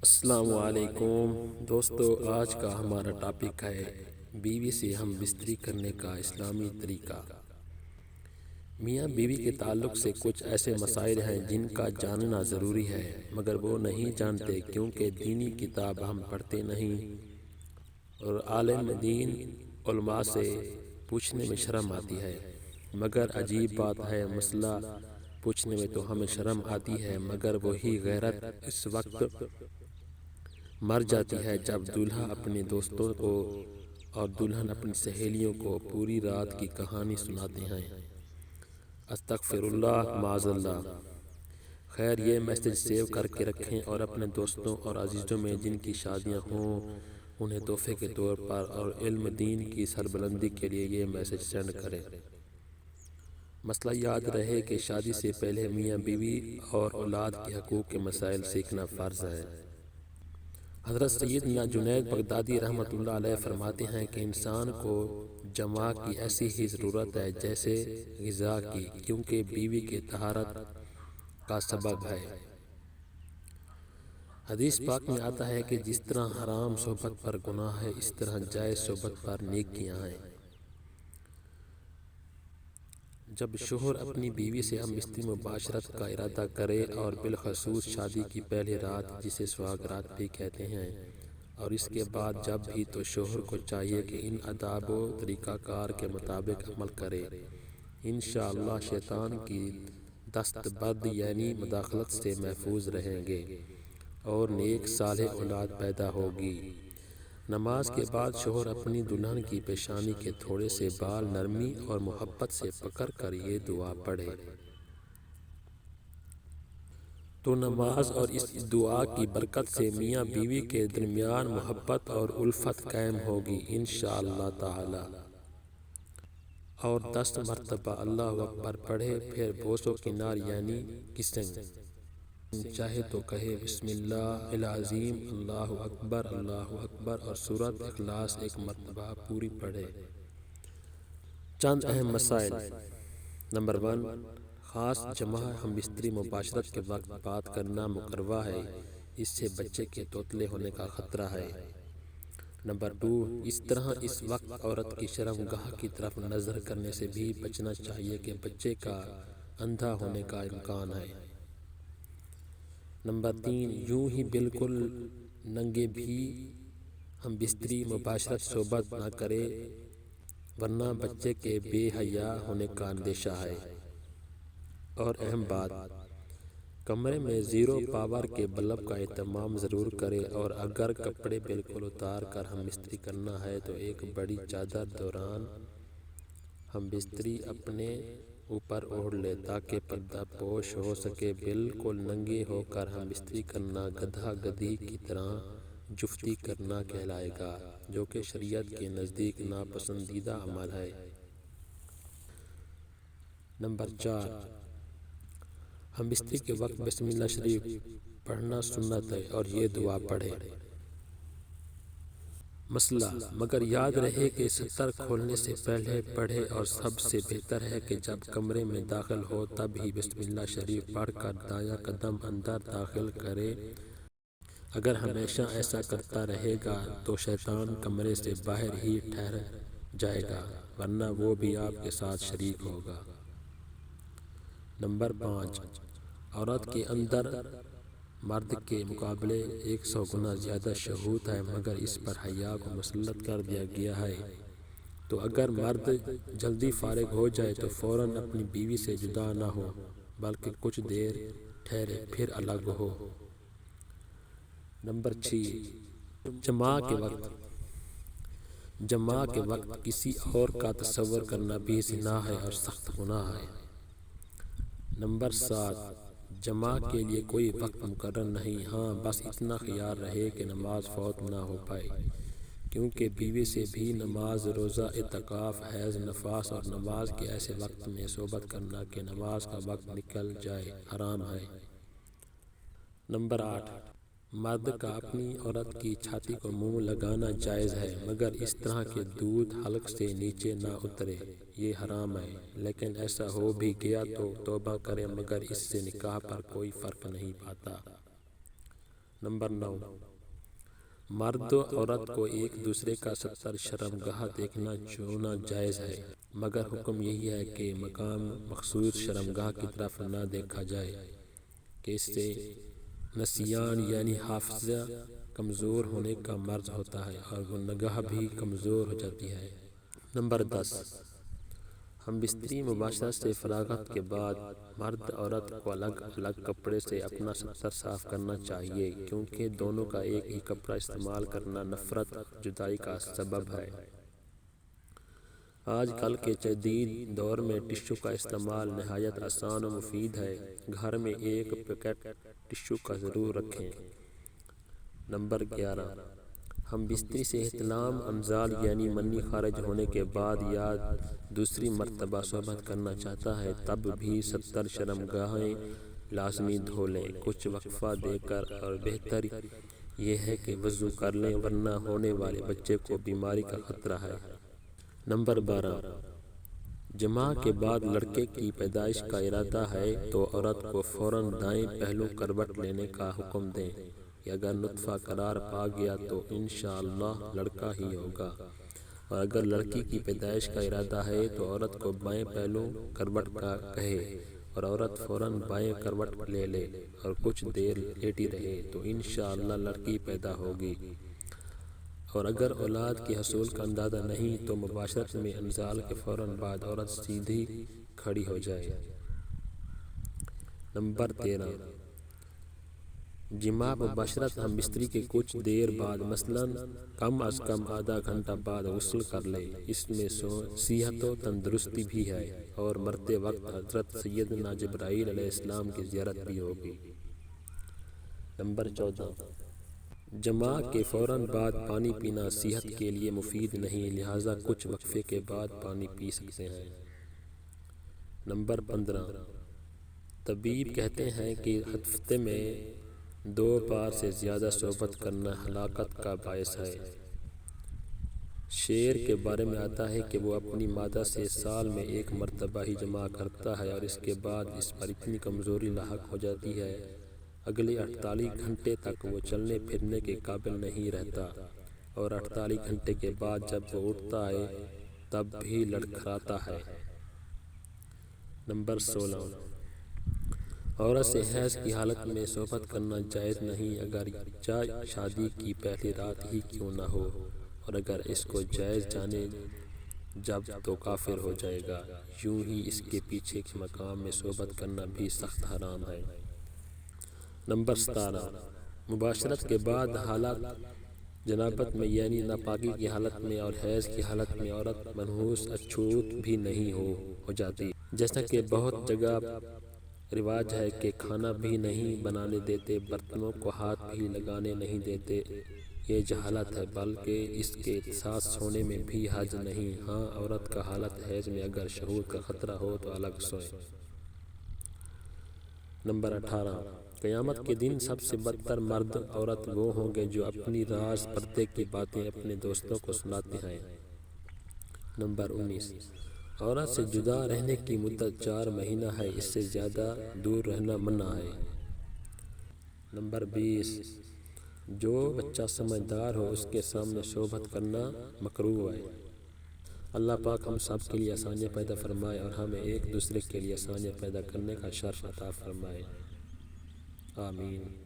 السلام علیکم دوستو، آج کا ہمارا ٹاپک ہے بیوی سے ہم بستری کرنے کا اسلامی طریقہ۔ میاں بیوی کے تعلق سے کچھ ایسے مسائل ہیں جن کا جاننا ضروری ہے، مگر وہ نہیں جانتے کیونکہ دینی کتاب ہم پڑھتے نہیں اور عالم دین علماء سے پوچھنے میں شرم آتی ہے۔ مگر عجیب بات ہے، مسئلہ پوچھنے میں تو ہمیں شرم آتی ہے، مگر وہی غیرت اس وقت مر جاتی ہے جب دولہا اپنے دوستوں کو اور دلہن اپنی سہیلیوں کو پوری رات کی کہانی سناتے ہیں۔ استغفر اللہ، معاذ اللہ۔ خیر، یہ میسج سیو کر کے رکھیں اور اپنے دوستوں اور عزیزوں میں جن کی شادیاں ہوں انہیں تحفے کے طور پر اور علم دین کی سربلندی کے لیے یہ میسج سینڈ کریں۔ مسئلہ یاد رہے کہ شادی سے پہلے میاں بیوی اور اولاد کے حقوق کے مسائل سیکھنا فرض ہے۔ حضرت سیدنا جنید بغدادی رحمۃ اللہ علیہ فرماتے ہیں کہ انسان کو جماع کی ایسی ہی ضرورت ہے جیسے غذا کی، کیونکہ بیوی کے طہارت کا سبب ہے۔ حدیث پاک میں آتا ہے کہ جس طرح حرام صحبت پر گناہ ہے، اس طرح جائز صحبت پر نیکیاں ہیں۔ جب شوہر اپنی بیوی سے ہم بستری مباشرت کا ارادہ کرے اور بالخصوص شادی کی پہلی رات جسے سہاگ رات بھی کہتے ہیں، اور اس کے بعد جب بھی، تو شوہر کو چاہیے کہ ان آداب و طریقہ کار کے مطابق عمل کرے۔ انشاءاللہ شیطان کی دست برد یعنی مداخلت سے محفوظ رہیں گے اور نیک صالح اولاد پیدا ہوگی۔ نماز کے بعد شوہر اپنی دلہن کی پیشانی کے تھوڑے سے بال نرمی اور محبت سے پکڑ کر یہ دعا پڑھے تو نماز اور اس دعا کی برکت سے میاں بیوی کے درمیان محبت اور الفت قائم ہوگی انشاءاللہ تعالی۔ اور 10 مرتبہ اللہ اکبر پڑھے، پھر بوس و کنار یعنی کسنگ، چاہے تو کہے بسم اللہ العظیم اللہ اکبر اور سورۃ اخلاص 1 مرتبہ پوری پڑھے۔ چند اہم مسائل۔ نمبر 1، خاص جماع ہم بستری مباشرت کے وقت بات کرنا مکروہ ہے، اس سے بچے کے توتلے ہونے کا خطرہ ہے۔ نمبر 2، اس طرح اس وقت عورت کی شرمگاہ کی طرف نظر کرنے سے بھی بچنا چاہیے کہ بچے کا اندھا ہونے کا امکان ہے۔ نمبر 3، یوں ہی بالکل ننگے بھی ہم بستری مباشرت صحبت نہ کرے ورنہ بچے کے بے حیا ہونے کا اندیشہ ہے۔ اور اہم بات، کمرے میں 0 پاور کے بلب کا اہتمام ضرور کرے، اور اگر کپڑے بالکل اتار کر ہم بستری کرنا ہے تو ایک بڑی چادر دوران ہم بستری اپنے اوپر اوڑھ لے تاکہ پردہ پوش ہو سکے۔ بالکل ننگے ہو کر ہم بستری کرنا گدھا گدھی کی طرح جفتی کرنا کہلائے گا، جو کہ شریعت کے نزدیک ناپسندیدہ عمل ہے۔ نمبر 4، ہم بستری کے وقت بسم اللہ شریف پڑھنا سنت ہے اور یہ دعا پڑھے۔ مسئلہ، مگر یاد رہے کہ ستر کھولنے سے پہلے پڑھے، اور سب سے بہتر ہے کہ جب کمرے میں داخل ہو تب ہی بسم اللہ شریف پڑھ کر دایاں قدم اندر داخل کرے۔ اگر ہمیشہ ایسا کرتا رہے گا تو شیطان کمرے سے باہر ہی ٹھہر جائے گا، ورنہ وہ بھی آپ کے ساتھ شریک ہوگا۔ نمبر 5، عورت کے اندر مرد کے مقابلے 100 گنا زیادہ شہوت ہے، مگر اس پر حیا کو مسلط کر دیا گیا ہے، تو اگر مرد جلدی فارغ ہو جائے تو فوراً اپنی بیوی سے جدا نہ ہو بلکہ کچھ دیر ٹھہرے پھر الگ ہو۔ نمبر 6، جماع کے وقت کسی اور کا تصور کرنا بھی زنا ہے اور سخت گناہ ہے۔ نمبر 7، جماع کے لیے کوئی وقت مقرر نہیں، ہاں بس اتنا خیال رہے کہ نماز فوت نہ ہو پائے، کیونکہ بیوی سے بھی نماز، روزہ، اعتکاف، حیض، نفاس اور نماز کے ایسے وقت میں صحبت کرنا کہ نماز کا وقت نکل جائے حرام ہے۔ نمبر 8، مرد کا اپنی عورت کی چھاتی کو منہ لگانا جائز ہے، مگر اس طرح کہ دودھ حلق سے نیچے نہ اترے، یہ حرام ہے۔ لیکن ایسا ہو بھی گیا تو توبہ کرے، مگر اس سے نکاح پر کوئی فرق نہیں پڑتا۔ نمبر 9، مرد و عورت کو ایک دوسرے کا ستر شرمگاہ دیکھنا چھونا جائز ہے، مگر حکم یہی ہے کہ مقام مخصوص شرمگاہ کی طرف نہ دیکھا جائے کہ اس سے نسیان یعنی حافظہ کمزور ہونے کا مرض ہوتا ہے اور وہ نگاہ بھی کمزور ہو جاتی ہے۔ نمبر 10، ہم بستری مباشرت سے فراغت کے بعد مرد عورت کو الگ الگ کپڑے سے اپنا ستر صاف کرنا چاہیے، کیونکہ دونوں کا ایک ہی کپڑا استعمال کرنا نفرت جدائی کا سبب ہے۔ آج کل کے جدید دور میں ٹشو کا استعمال نہایت آسان و مفید ہے، گھر میں ایک پیکٹ ٹشو کا ضرور رکھیں۔ نمبر 11، ہم بستری سے احتلام انزال یعنی منی خارج ہونے کے بعد یا دوسری مرتبہ صحبت کرنا چاہتا ہے تب بھی ستر شرمگاہیں لازمی دھو لیں کچھ وقفہ دے کر، اور بہتر یہ ہے کہ وضو کر لیں ورنہ ہونے والے بچے کو بیماری کا خطرہ ہے۔ نمبر 12، جماع کے بعد لڑکے کی پیدائش کا ارادہ ہے تو عورت کو فوراً دائیں پہلو کروٹ لینے کا حکم دیں کہ اگر نطفہ قرار پا گیا تو انشاءاللہ لڑکا ہی ہوگا، اور اگر لڑکی کی پیدائش کا ارادہ ہے تو عورت کو بائیں پہلو کروٹ کا کہے اور عورت فوراً بائیں کروٹ لے لے اور کچھ دیر لیٹی رہے تو انشاءاللہ لڑکی پیدا ہوگی، اور اگر اولاد کے حصول کا اندازہ نہیں تو مباشرت میں انزال کے فوراً بعد عورت سیدھی کھڑی ہو جائے۔ نمبر 13، جماع مباشرت ہم بستری کے کچھ دیر بعد مثلاً کم از کم آدھا گھنٹہ بعد غسل کر لے، اس میں صحت و تندرستی بھی ہے اور مرتے وقت حضرت سیدنا جبرائیل علیہ السلام کی زیارت بھی ہوگی۔ نمبر 14، جماع کے فوراً بعد پانی پینا صحت کے لیے مفید نہیں، لہٰذا کچھ وقفے کے بعد پانی پی سکتے ہیں۔ نمبر 15، طبیب کہتے ہیں کہ ہفتے میں 2 بار سے زیادہ صحبت کرنا ہلاکت کا باعث ہے۔ شیر کے بارے میں آتا ہے کہ وہ اپنی مادہ سے سال میں 1 مرتبہ ہی جماع کرتا ہے اور اس کے بعد اس پر اتنی کمزوری لاحق ہو جاتی ہے اگلے 48 گھنٹے تک وہ چلنے پھرنے کے قابل نہیں رہتا، اور 48 گھنٹے کے بعد جب وہ اٹھتا ہے تب بھی لڑکھڑاتا ہے۔ نمبر 16، عورت سے حیض کی حالت میں صحبت کرنا جائز نہیں، اگر شادی کی پہلی رات ہی کیوں نہ ہو، اور اگر اس کو جائز جانے جب تو کافر ہو جائے گا، یوں ہی اس کے پیچھے کے مقام میں صحبت کرنا بھی سخت حرام ہے۔ نمبر 17، مباشرت کے بعد حالت جنابت میں یعنی ناپاکی کی حالت میں اور حیض کی حالت میں عورت منحوس اچھوت بھی نہیں ہو جاتی، جیسا کہ بہت جگہ رواج ہے کہ کھانا بھی نہیں بنانے دیتے، برتنوں کو ہاتھ بھی لگانے نہیں دیتے۔ یہ جہالت ہے، بلکہ اس کے ساتھ سونے میں بھی حرج نہیں۔ ہاں، عورت کا حالت حیض میں اگر شہوت کا خطرہ ہو تو الگ سوئے۔ نمبر 18، قیامت کے دن سب سے بدتر مرد عورت وہ ہوں گے جو اپنی راز پردے کی باتیں اپنے دوستوں کو سناتے ہیں۔ نمبر 19، عورت سے جدا رہنے کی مدت 4 مہینہ ہے، اس سے زیادہ دور رہنا منع ہے۔ نمبر 20، جو بچہ سمجھدار ہو اس کے سامنے صحبت کرنا مکروہ ہے۔ اللہ پاک ہم سب کے لیے آسانیاں پیدا فرمائے اور ہمیں ایک دوسرے کے لیے آسانیاں پیدا کرنے کا شرف عطا فرمائے، آمین۔